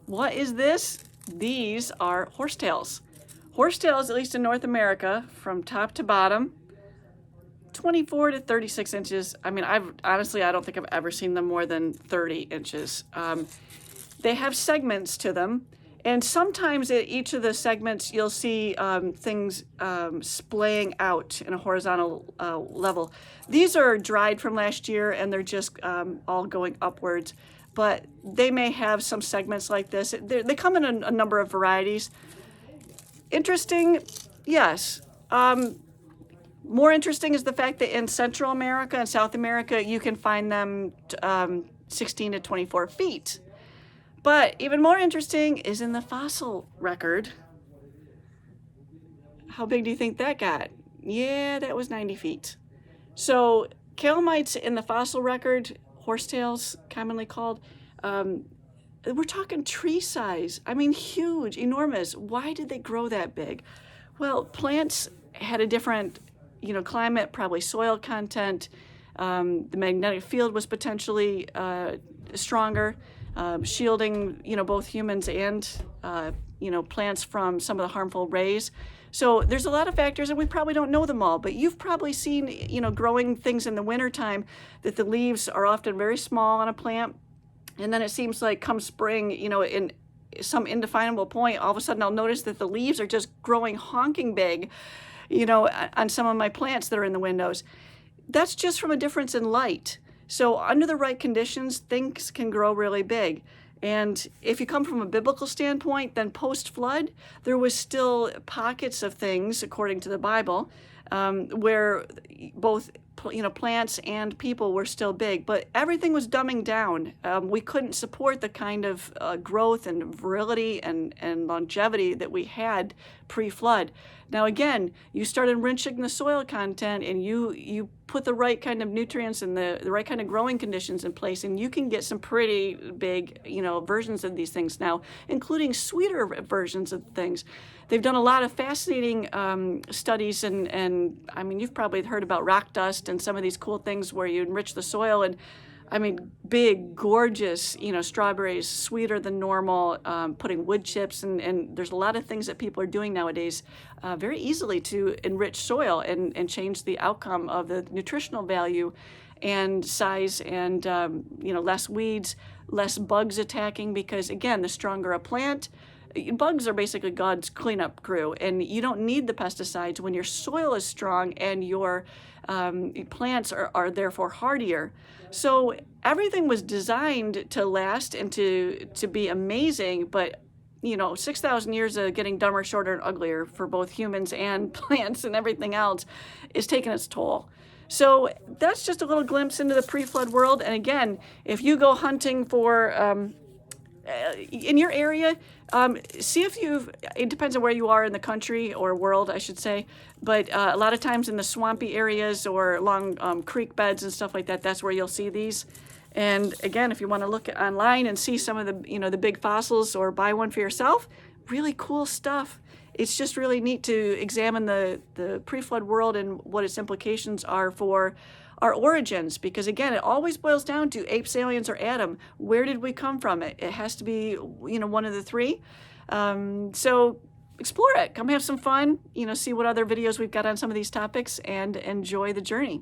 What is this? These are horsetails. Horsetails, at least in North America, from top to bottom, 24 to 36 inches. I mean, I don't think I've ever seen them more than 30 inches. They have segments to them, and sometimes at each of the segments you'll see things splaying out in a horizontal level. These are dried from last year, and they're just all going upwards, but they may have some segments like this. They come in a number of varieties. Interesting, yes. More interesting is the fact that in Central America and South America, you can find them 16 to 24 feet. But even more interesting is in the fossil record. How big do you think that got? Yeah, that was 90 feet. So Calamites in the fossil record, horsetails commonly called, we're talking tree size. I mean, huge, enormous. Why did they grow that big? Well, plants had a different, climate, probably soil content. The magnetic field was potentially stronger, shielding, both humans and, plants from some of the harmful rays. So there's a lot of factors, and we probably don't know them all, but you've probably seen, growing things in the wintertime that the leaves are often very small on a plant. And then it seems like come spring, in some indefinable point, all of a sudden I'll notice that the leaves are just growing honking big, on some of my plants that are in the windows. That's just from a difference in light. So under the right conditions, things can grow really big. And if you come from a biblical standpoint, then post-flood, there was still pockets of things, according to the Bible, where both plants and people were still big, but everything was dumbing down. We couldn't support the kind of growth and virility and longevity that we had pre-flood. Now again, you start enriching the soil content, and you put the right kind of nutrients and the right kind of growing conditions in place, and you can get some pretty big versions of these things now, including sweeter versions of things. They've done a lot of fascinating studies, and I mean, you've probably heard about rock dust and some of these cool things where you enrich the soil, and I mean, big, gorgeous, strawberries, sweeter than normal, putting wood chips, and there's a lot of things that people are doing nowadays very easily to enrich soil and change the outcome of the nutritional value and size, and less weeds, less bugs attacking, because again, the stronger a plant, bugs are basically God's cleanup crew, and you don't need the pesticides when your soil is strong and your plants are therefore hardier. So everything was designed to last and to be amazing, but 6,000 years of getting dumber, shorter, and uglier for both humans and plants and everything else is taking its toll. So that's just a little glimpse into the pre-flood world. And again, if you go hunting for in your area, see if it depends on where you are in the country or world, I should say, but a lot of times in the swampy areas or along creek beds and stuff like that, that's where you'll see these. And again, if you want to look online and see some of the, the big fossils or buy one for yourself, really cool stuff. It's just really neat to examine the pre-flood world and what its implications are for our origins, because again, it always boils down to apes, aliens, or Adam. Where did we come from? It has to be, one of the three. So explore it. Come have some fun. See what other videos we've got on some of these topics, and enjoy the journey.